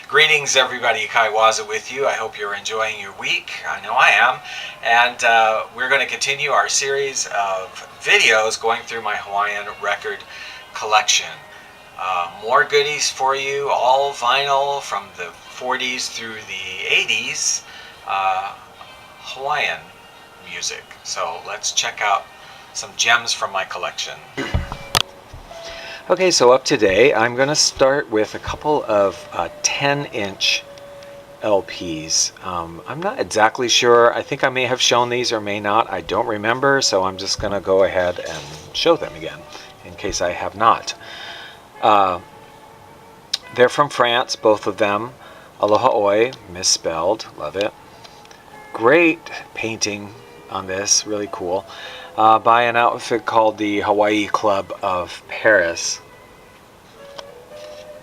Greetings everybody, Kaiwaza with you. I hope you're enjoying your week. I know I am. And we're going to continue our series of videos going through my Hawaiian record collection. More goodies for you, all vinyl from the 40s through the 80s, Hawaiian music. So let's check out some gems from my collection. Okay, so up today, I'm going to start with a couple of 10-inch LPs. I'm not exactly sure. I think I may have shown these or may not. I don't remember, so I'm just going to go ahead and show them again in case I have not. They're from France, both of them. Aloha Oi, misspelled, love it. Great painting on this, really cool. By an outfit called the Hawaii Club of Paris.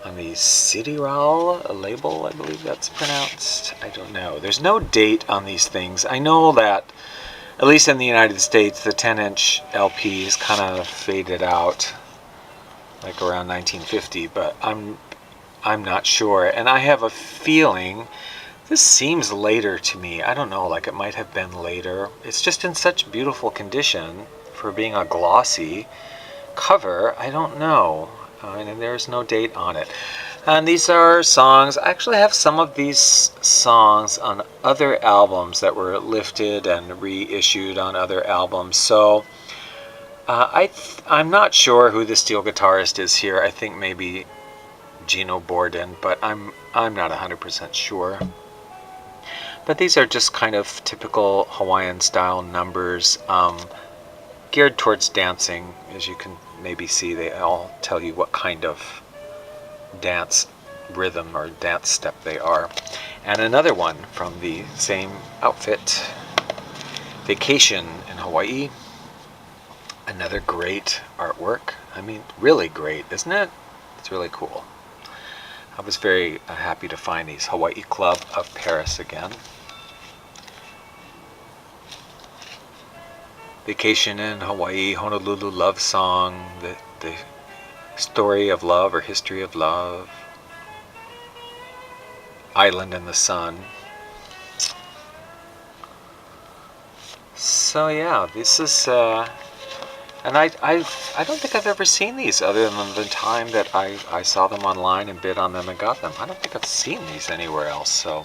On the Sidiral label, I believe that's pronounced. I don't know. There's no date on these things. I know that, at least in the United States, the 10-inch LPs kind of faded out, like around 1950, but I'm not sure. And I have a feeling this seems later to me. I don't know, like it might have been later. It's just in such beautiful condition for being a glossy cover. I don't know. And there's no date on it. And these are songs. I actually have some of these songs on other albums that were lifted and reissued on other albums. So I'm not sure who the steel guitarist is here. I think maybe Gino Borden, but I'm not 100% sure. But these are just kind of typical Hawaiian style numbers, geared towards dancing. As you can maybe see, they all tell you what kind of dance rhythm or dance step they are. And another one from the same outfit, Vacation in Hawaii. Another great artwork. I mean, really great, isn't it? It's really cool. I was very happy to find these. Hawaii Club of Paris again. Vacation in Hawaii, Honolulu love song, the story of love or history of love. Island in the Sun. So yeah, this is and I don't think I've ever seen these other than the time that I saw them online and bid on them and got them. I don't think I've seen these anywhere else, so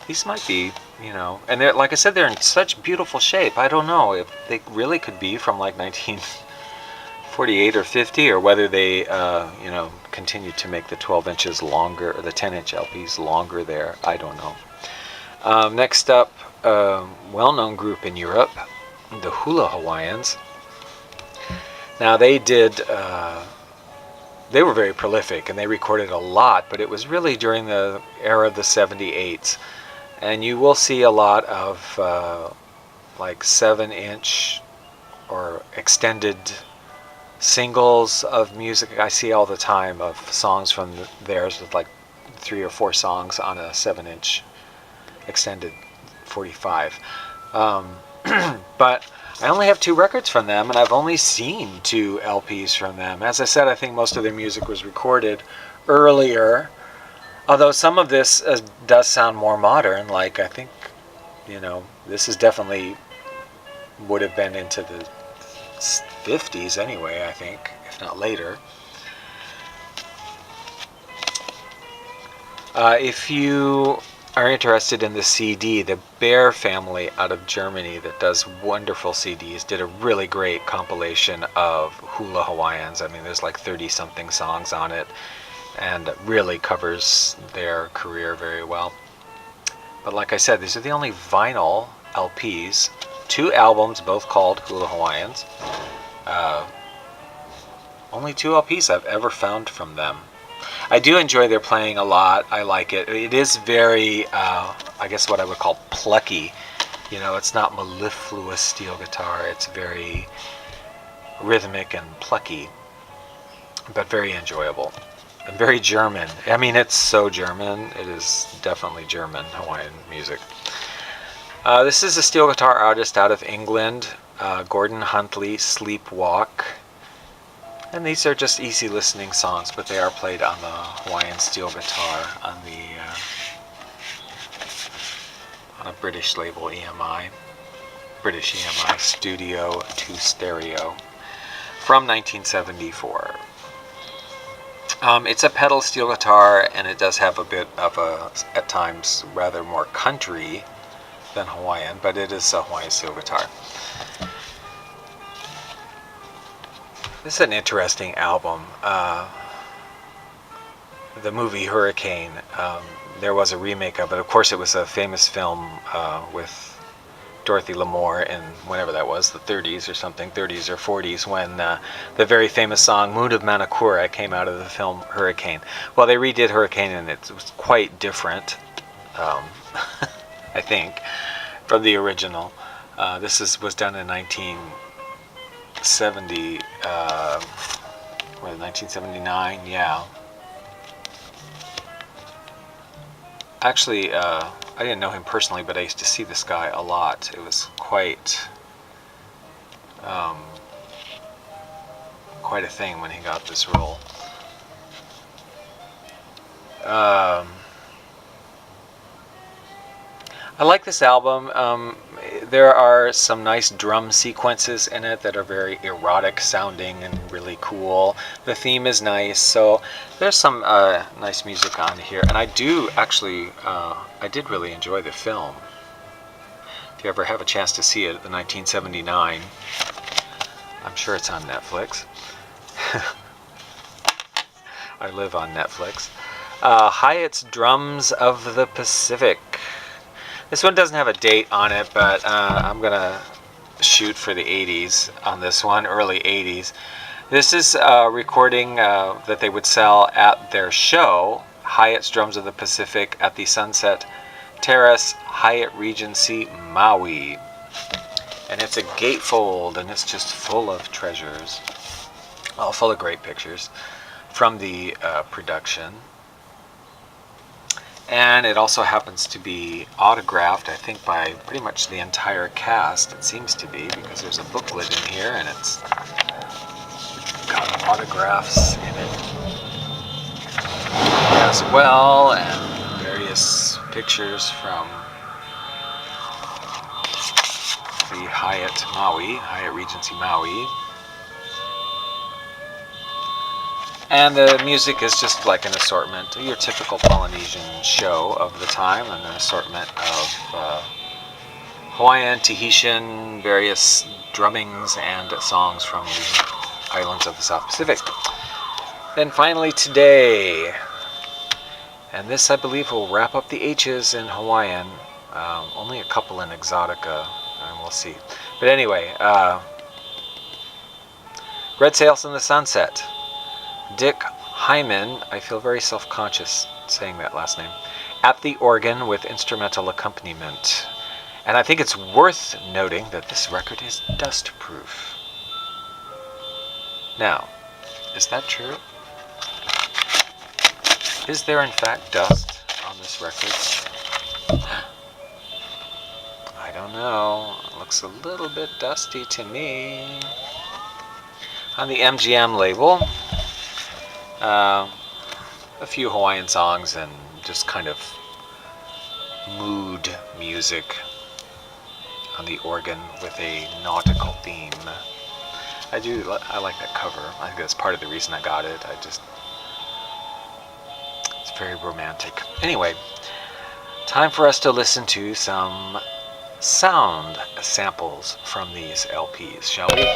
these might be, you know, and they're, like I said, they're in such beautiful shape. I don't know if they really could be from like 1948 or 50, or whether they, you know, continue to make the 12 inches longer, or the 10-inch LPs longer there. I don't know. Next up, well-known group in Europe, the Hula Hawaiians. Now they were very prolific and they recorded a lot, but it was really during the era of the 78s. And you will see a lot of like 7-inch or extended singles of music. I see all the time of songs from theirs with like 3 or 4 songs on a 7-inch extended 45. But I only have 2 records from them, and I've only seen 2 LPs from them. As I said, I think most of their music was recorded earlier, although some of this does sound more modern. Like, I think, you know, this is definitely would have been into the 50s anyway, I think, if not later. If you are interested in the CD, the Bear family out of Germany that does wonderful CDs did a really great compilation of Hula Hawaiians. I mean, there's like 30-something songs on it, and really covers their career very well. But like I said, these are the only vinyl LPs. 2 albums, both called Hula Hawaiians. Only 2 LPs I've ever found from them. I do enjoy their playing a lot. I like it. It is very, I guess what I would call plucky. You know, it's not mellifluous steel guitar. It's very rhythmic and plucky, but very enjoyable. And very German. I mean, it's so German. It is definitely German Hawaiian music. This is a steel guitar artist out of England, Gordon Huntley, Sleepwalk. And these are just easy listening songs, but they are played on the Hawaiian steel guitar on a British label, EMI, British EMI Studio to Stereo, from 1974. It's a pedal steel guitar, and it does have a bit of a, at times, rather more country than Hawaiian, but it is a Hawaiian steel guitar. This is an interesting album. The movie Hurricane, there was a remake of it. Of course, it was a famous film with Dorothy Lamour in whenever that was, the 30s or something, 30s or 40s, when the very famous song Moon of Manakura came out of the film Hurricane. Well, they redid Hurricane, and it was quite different, I think, from the original. This was done in 1970, 1979, yeah. Actually, I didn't know him personally, but I used to see this guy a lot. It was quite a thing when he got this role. I like this album. There are some nice drum sequences in it that are very erotic sounding and really cool. The theme is nice, so there's some nice music on here. And I do actually, I did really enjoy the film. If you ever have a chance to see it, the 1979, I'm sure it's on Netflix. I live on Netflix. Hyatt's Drums of the Pacific. This one doesn't have a date on it, but I'm going to shoot for the 80s on this one, early 80s. This is a recording that they would sell at their show, Hyatt's Drums of the Pacific, at the Sunset Terrace Hyatt Regency, Maui. And it's a gatefold, and it's just full of treasures. Well, full of great pictures from the production. And it also happens to be autographed, I think, by pretty much the entire cast. It seems to be, because there's a booklet in here, and it's got autographs in it as well, and various pictures from the Hyatt Maui, Hyatt Regency Maui. And the music is just like an assortment, your typical Polynesian show of the time, and an assortment of Hawaiian, Tahitian, various drummings and songs from the islands of the South Pacific. Then finally today, and this I believe will wrap up the H's in Hawaiian, only a couple in Exotica, and we'll see. But anyway, Red Sails in the Sunset. Dick Hyman, I feel very self-conscious saying that last name, at the organ with instrumental accompaniment. And I think it's worth noting that this record is dust-proof. Now, is that true? Is there in fact dust on this record? I don't know. It looks a little bit dusty to me. On the MGM label, a few Hawaiian songs and just kind of mood music on the organ with a nautical theme. I like that cover. I think that's part of the reason I got it. It's very romantic. Anyway, time for us to listen to some sound samples from these LPs, shall we?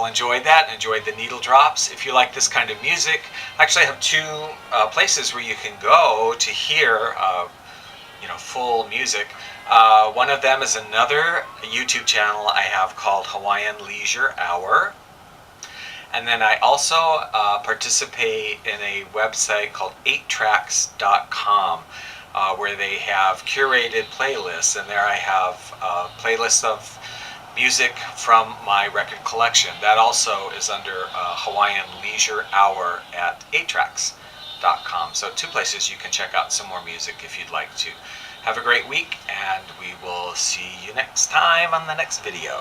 all enjoyed that and enjoyed the needle drops. If you like this kind of music, I actually have two places where you can go to hear full music. One of them is another YouTube channel I have called Hawaiian Leisure Hour. And then I also participate in a website called 8tracks.com where they have curated playlists, and there I have playlists of music from my record collection. That also is under Hawaiian Leisure Hour at 8tracks.com. So two places you can check out some more music if you'd like to. Have a great week, and we will see you next time on the next video.